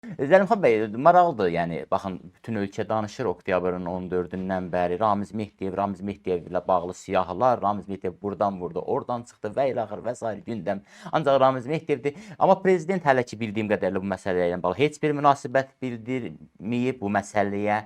Zəlimxan bəy, maraqlıdır. Yəni baxın, bütün ölkə danışır oktyabrın 14-dən bəri Ramiz Mehdiyev ilə bağlı siyahılar, Ramiz Mehdiyev burdan vurdu, oradan çıxdı və ilə axır və sair gündəm. Ancaq Ramiz Mehdiyevdir. Amma prezident hələ ki bildiyim qədərilə bu məsələyə ilə bağlı heç bir münasibət bildirməyib bu məsələyə.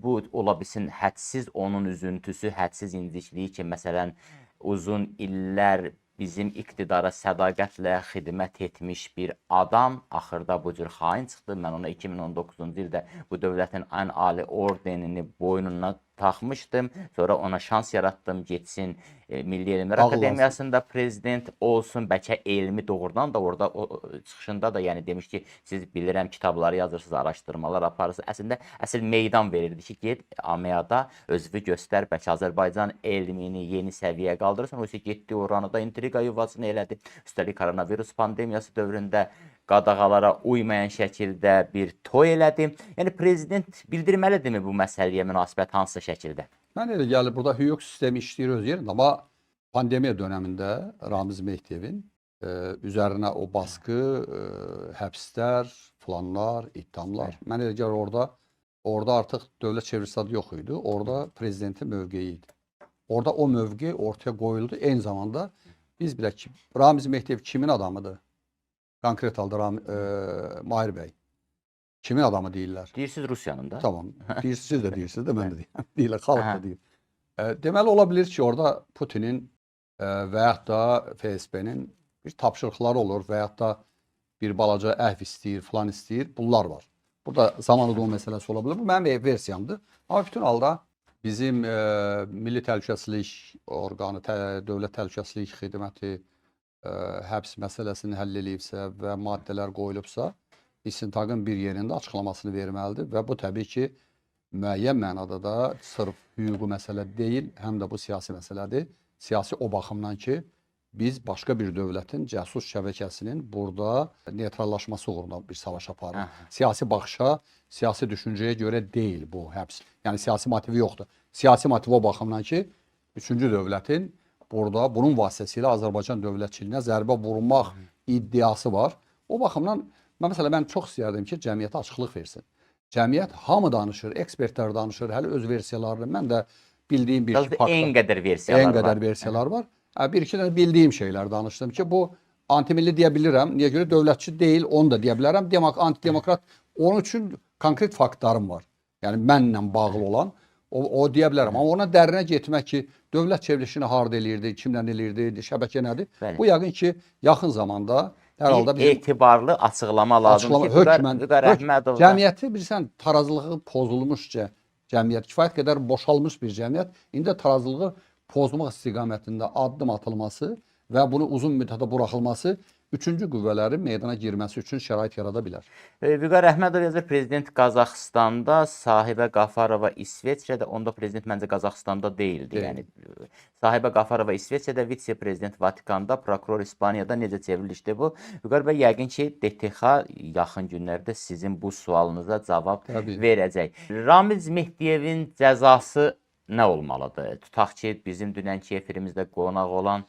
Bu ola bilsin hədsiz onun üzüntüsü, hədsiz incikliyi ki, məsələn, uzun illər bizim iqtidara sədaqətlə xidmət etmiş bir adam axırda bu cür xain çıxdı. Mən ona 2019-cu ildə bu dövlətin ən ali ordenini boynuna taxmışdım. Sonra ona şans yaratdım, getsin Milli Elmlər Akademiyasında prezident olsun. Bəlkə elmi doğrudan da orada çıxışında da yəni demiş ki, siz bilirəm kitabları yazırsınız, araşdırmalar aparırsınız. Əslində əsl meydan verirdi ki, get AMEA-da özünü göstər, bəlkə Azərbaycan elmini yeni səviyyəyə qaldırırsan. Oysa getdi oranı da intriqa yuvasını elədi. Üstəlik koronavirus pandemiyası dövründə qadağalara uymayan şəkildə bir toy elədi. Yəni prezident bildirməlidirmi bu məsələyə münasibət hansı şəkildə? Mən elə gəlir, burada hüquq sistemi işləyir öz yerində, amma pandemiya dövründə Ramiz Mehdiyevin üzərinə o baskı, həbslər, planlar, ittihamlar. Mən elə gəlir, orada artıq dövlət çevrəsi yox idi. Orada prezidentin mövqeyi idi. Orada o mövqe ortaya qoyuldu. Eyni zamanda biz bilək ki, Ramiz Mehdiyev kimin adamıdır? Konkret halda Mahir bəy. Kimin adamı deyirlər? Deyirsiniz Rusiyanın da. Tamam. Siz də deyirsiniz də, mən də deyirəm. Deyirlər, xalq da deyir. Deməli, ola bilir ki, orada Putinin və yaxud da FSB-nin bir tapşırıqları olur və yaxud da bir balaca əhv istəyir, falan istəyir. Bunlar var. Burada zaman udum məsələsi ola bilər. Bu mənim versiyamdır. Amma bütün halda bizim Milli Təhlükəsizlik orqanı, Dövlət Təhlükəsizlik Xidməti həbs məsələsini həll eləyibsə və maddələr qoyulubsa, istintaqın bir yerində açıqlamasını verməlidir və bu təbii ki, müəyyən mənada da sırf hüquqi məsələ deyil, həm də bu siyasi məsələdir. Siyasi o baxımdan ki, biz başqa bir dövlətin cəsus şəbəkəsinin burada neytrallaşması uğruna bir savaş aparırıq. Siyasi baxışa, siyasi düşüncəyə görə deyil bu həbs. Yəni siyasi motivi yoxdur. Siyasi motivi o baxımdan ki, üçüncü dövlətin burada bunun vasitəsilə Azərbaycan dövlətçiliyinə zərbə vurmaq iddiası var. O baxımdan mən çox istəyərdim ki, cəmiyyətə açıqlıq versin. Cəmiyyət hamı danışır, ekspertlər danışır, hələ öz versiyalarını. Mən də bildiyim bir iki faktlar. En qədər versiyalar var. Bir-iki də bildiyim şeylər danışdım ki, bu antimilli deyə bilirəm. Niyə görə dövlətçi deyil, onu da deyə bilərəm. Antidemokrat, onun üçün konkret faktlarım var. Yəni mənlə bağlı olan, o deyə bilərəm. Amma ona dərinə getmək ki, dövlət çevrilişini harda eləyirdi, kimlə eləyirdi, şəbəkə nədir? Bu yəqin ki, yaxın zamanda hər halda bizim etibarlı açıqlama lazımdır ki, Vüqar Əhmədov cəmiyyəti bilirsən, tarazılığı pozulmuş cəmiyyət, kifayət qədər boşalmış bir cəmiyyət, indi tarazılığı pozmaq istiqamətində addım atılması və bunu uzun müddətə buraxılması üçüncü qüvvələrin meydana girməsi üçün şərait yarada bilər. Vüqar Əhmədov yazır, prezident Qazaxstanda, Sahibə Qafarova İsveçrədə, onda prezident məncə Qazaxstanda deyildi. Yəni Sahibə Qafarova İsveçrədə, vitse-prezident Vatikanda, prokuror İspaniyada necə çevrilişdir bu? Vüqar bəy, yəqin ki, DTX yaxın günlərdə sizin bu sualınıza cavab verəcək. Ramiz Mehdiyevin cəzası nə olmalıdır? Tutaq ki, bizim dünənki efirimizdə qonaq olan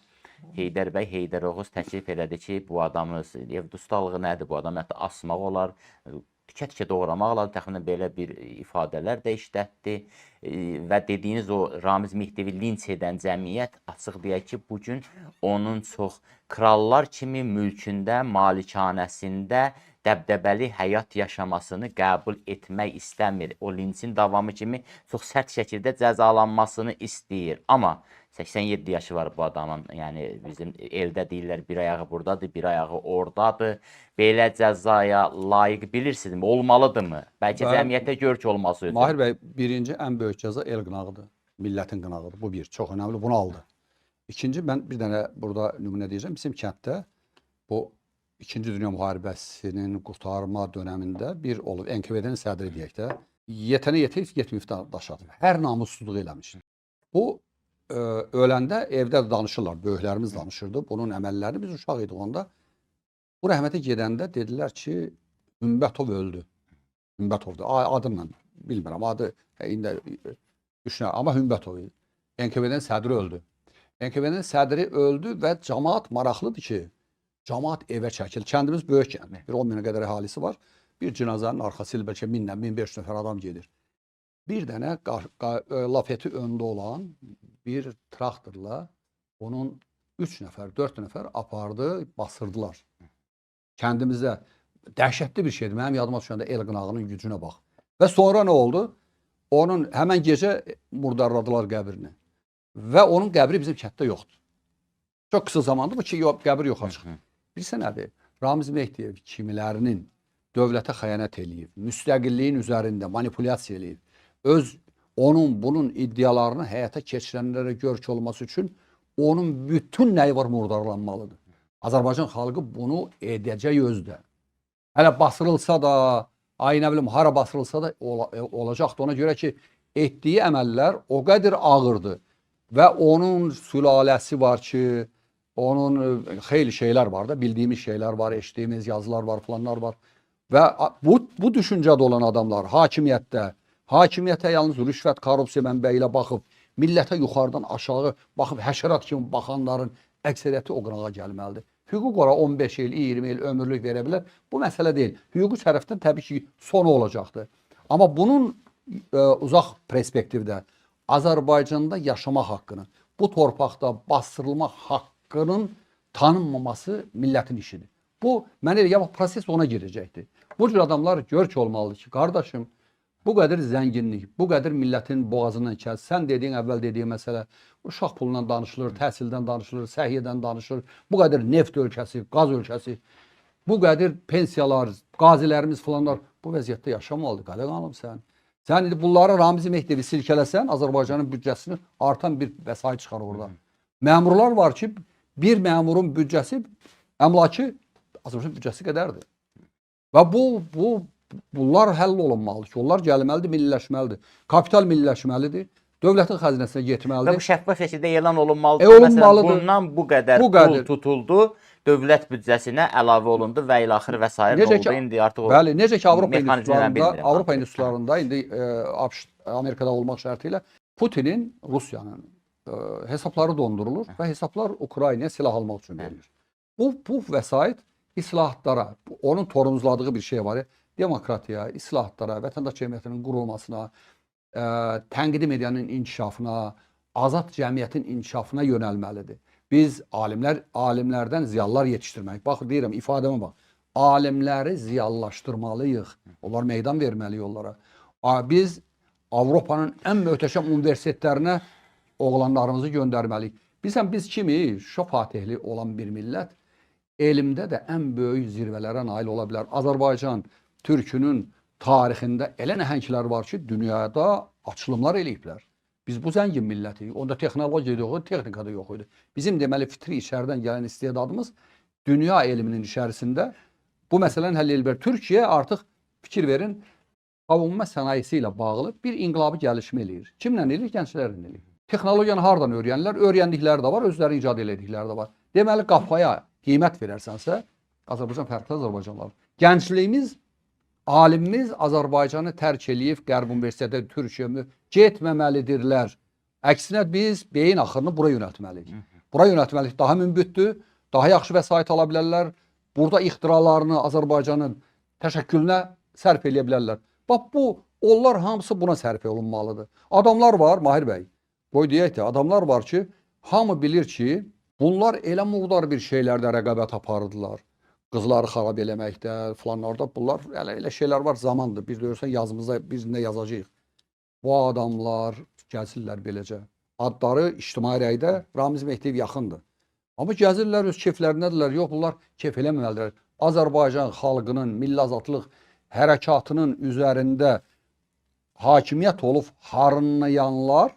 Heydər bəy, Heydər Oğuz təklif elədi ki, bu adamı, ev dustalığı nədir bu adam, hətta asmaq olar, tikə-tikə doğramaq olar, təxminən belə bir ifadələr də işlətdi və dediyiniz o Ramiz Mehdiyevi linç edən cəmiyyət açıq deyək ki, bugün onun çox krallar kimi mülkündə, malikanəsində dəbdəbəli həyat yaşamasını qəbul etmək istəmir. O linçin davamı kimi çox sərt şəkildə cəzalanmasını istəyir. Amma 87 yaşı var bu adamın, yəni bizim eldə deyirlər bir ayağı buradadır, bir ayağı oradadır. Belə cəzaya layiq bilirsinizmi? Olmalıdırmı? Bəlkə cəmiyyətə görk olması üçün. Mahir bəy, birinci ən böyük cəza el qınağıdır, millətin qınağıdır. Bu bir, çox önəmli, bunu aldı. İkinci, mən bir dənə burada nümunə deyəcəm. Bizim kənddə bu İkinci Dünya Müharibəsinin qurtarma dönəmində bir olub, NKVD-nin sədri deyək də, yetənə yetib 70 daşadı. Hər namussuzluq eləmiş. Bu öləndə evdə danışırlar, böyüklərimiz danışırdı. Bunun əməllərini biz uşaq idik onda. Bu rəhmətə gedəndə dedilər ki, Hümbətov öldü. Hümbətovdur. Adımla bilmirəm. Adı indi düşünürəm. Amma Hümbətov idi. NKVD-nin sədri öldü. NKVD-nin sədri öldü və cəmaat maraqlıdır ki, cəmaat evə çəkil. Kəndimiz böyük kənd. Bir 10 minə qədər əhalisi var. Bir cinazənin arxası ilə bəlkə 1000-dən 1500 nəfər adam gedir. Bir dənə lafeti öndə olan bir traktorla onun 3 nəfər, 4 nəfər apardı, basırdılar. Kəndimizdə dəhşətli bir şeydir. Mənim yadıma düşəndə el qınağının gücünə bax. Və sonra nə oldu? Onun həmən gecə murdarladılar qəbrini. Və onun qəbri bizim kənddə yoxdur. Çox qısa zamandır bu ki, qəbir yoxa çıxdı. Bilirsən nədir? Ramiz Mehdiyev kimilərinin dövlətə xəyanət eləyib, müstəqilliyin üzərində manipulyasiya eləyib, bunun iddialarını həyata keçirənlərə görk olması üçün onun bütün nəyi var murdarlanmalıdır. Azərbaycan xalqı bunu edəcək özdə. Hələ basırılsa da, nə bilim, hara basırılsa da olacaqdır. Ona görə ki, etdiyi əməllər o qədər ağırdır. Və onun sülaləsi var ki, onun xeyli şeylər var da, bildiyimiz şeylər var, eşitdiyimiz yazılar var, planlar var. Və bu düşüncədə olan adamlar hakimiyyətə yalnız rüşvət, korrupsiya mənbəyi ilə baxıb, millətə yuxarıdan aşağı baxıb, həşərat kimi baxanların əksəriyyəti o qınağa gəlməlidir. Hüquq ora 15 il, 20 il ömürlük verə bilər. Bu məsələ deyil. Hüquqi tərəfdən təbii ki, sonu olacaqdır. Amma bunun uzaq perspektivdə Azərbaycanda yaşamaq haqqını, bu torpaqda bastırılma haqqının tanınmaması millətin işidir. Bu, mənə elə proses ona girəcəkdir. Bu cür adamlar görk olmalıdır ki, qardaşım, bu qədər zənginlik, bu qədər millətin boğazından kəs, sən dediyin, əvvəl dediyin məsələ, uşaq pulundan danışılır, təhsildən danışılır, səhiyyədən danışılır, bu qədər neft ölkəsi, qaz ölkəsi, bu qədər pensiyalar, qazilərimiz falanlar, bu vəziyyətdə yaşamalıdır, qalə qanım sən. Sən indi bunları Ramiz Mehdiyevi silkələsən, Azərbaycanın büdcəsini artan bir vəsait çıxar orada. Məmurlar var ki, bir məmurun büdcəsi, əmlakı Azərbaycan büdcəsi qədərdir. Və bunlar həll olunmalıdır ki, onlar gəlməlidir, milliləşməlidir. Kapital milliləşməlidir, dövlətin xəzinəsinə getməlidir. Və bu şəffaf şəkildə elan olunmalıdır. Məsələn, bundan bu qədər pul tutuldu, dövlət büdcəsinə əlavə olundu və ilaxır və s. oldu. İndi artıq bəli, necə ki Avropa institutlarında indi Amerikada olmaq şərti ilə Putinin, Rusiyanın hesabları dondurulur və hesablar Ukraynaya silah almaq üçün verilir. Bu vəsait islahatlara, onun torunuzladığı bir şey var ya, demokratiya, islahatlara, vətəndaş cəmiyyətinin qurulmasına, tənqidi medianın inkişafına, azad cəmiyyətin inkişafına yönəlməlidir. Biz alimlərdən ziyalılar yetişdirmək. Bax, deyirəm, ifadəmə bax. Alimləri ziyalılaşdırmalıyıq. Onlar meydan verməliyik onlara. Biz Avropanın ən möhtəşəm universitetlərinə oğlanlarımızı göndərməliyik. Biz kimi Şuşa fatihli olan bir millət elmdə də ən böyük zirvələrə nail ola bilər. Azərbaycan türkünün tarixində elə nəhənglər var ki, dünyada açılımlar eləyiblər. Biz bu zəngin millətik. Onda texnologiya yox idi, texnika da yox idi. Bizim deməli fitri içərdən gələn istedadımız dünya elminin içərisində bu məsələni həll edə bilər. Türkiyə artıq fikir verin, savunma sənayesi ilə bağlı bir inqilabi gəlişmə eləyir. Kimlə eləyir? Gənclərlə eləyir. Texnologiyanı hardan öyrənirlər? Öyrəndikləri də var, özləri icad elədikləri də var. Deməli, qafaya qiymət verərsənsə, Azərbaycan fərqli Azərbaycanlar. Gəncliyimiz, alimimiz Azərbaycanı tərk eləyib, Qərb Universitetə, Türkiyəmi getməməlidirlər. Əksinə biz beyin axırını bura yönəltməliyik. Bura yönəltməliyik. Daha münbütdür, daha yaxşı vəsait ala bilərlər. Burada ixtiralarını Azərbaycanın təşəkkülünə sərf eləyə bilərlər. Bax, onlar hamısı buna sərf olunmalıdır. Adamlar var, Mahir bəy, qoy deyək də, adamlar var ki, hamı bilir ki, bunlar elə muğdar bir şeylərdə rəqabət aparırdılar. Qızları xarab eləməkdə, falanlarda bunlar elə şeylər var, zamandır. Bir görürsən yazımızda birində yazacağıq. Bu adamlar gəzirlər beləcə. Adları ictimai rəydə Ramiz Mehdiyev yaxındır. Amma gəzirlər öz keyflərindədirlər. Yox, bunlar keyf eləməməlidirlər. Azərbaycan xalqının milli azadlıq hərəkatının üzərində hakimiyyət olub harınlayanlar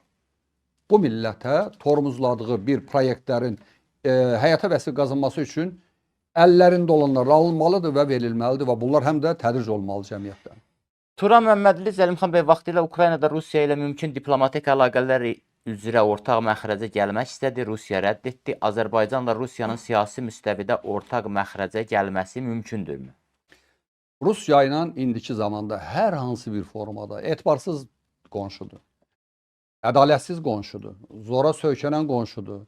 bu millətə tormuzladığı bir proyektlərin həyata vəsil qazanması üçün əllərində olanlar alınmalıdır və verilməlidir və bunlar həm də tədric olmalı cəmiyyətdən. Turan Məmmədli, Zəlimxan bəy vaxtilə Ukraynada Rusiya ilə mümkün diplomatik əlaqələr üzrə ortaq məxrəcə gəlmək istədi, Rusiya rədd etdi. Azərbaycanla Rusiyanın siyasi müstəvidə ortaq məxrəcə gəlməsi mümkündürmü? Rusiya ilə indiki zamanda hər hansı bir formada etibarsız qonşudur, ədalətsiz qonşudur, zora söykənən qonşudur,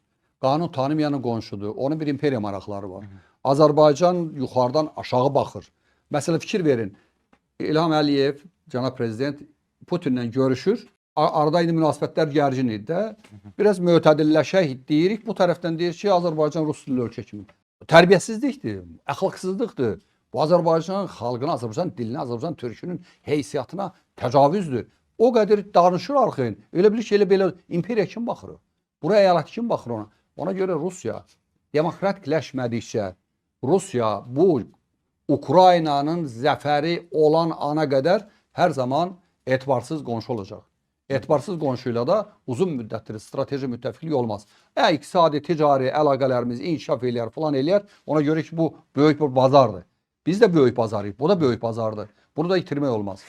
qanun tanımayan qonşudur, onun bir imperiya maraqları var. Azərbaycan yuxarıdan aşağı baxır. Məsələn, fikir verin, İlham Əliyev, cənab prezident Putinlə görüşür. Arada indi münasibətlər gərgin idi də. Biraz mötədilləşək deyirik. Bu tərəfdən deyir ki, Azərbaycan Rus dilli ölkə kimi. Tərbiyəsizlikdir, əxlaqsızlıqdır. Bu Azərbaycan xalqına, Azərbaycan dilinə, Azərbaycan türkünün heysiyyatına təcavüzdür. O qədər danışır arxayın. Elə bilir ki, elə belə imperiya kim baxır? Buraya əyalət kim baxır ona? Ona görə Rusiya demokratikləşmədikcə, Rusiya bu Ukraynanın zəfəri olan ana qədər hər zaman etibarsız qonşu olacaq. Etibarsız qonşuyla da uzun müddətli strateji müttəfiqlik olmaz. İqtisadi, ticari əlaqələrimiz inkişaf eləyər, falan eləyər. Ona görə ki, bu böyük bir bazardır. Biz də böyük bazarıyıq, bu da böyük bazardır. Bunu da itirmək olmaz.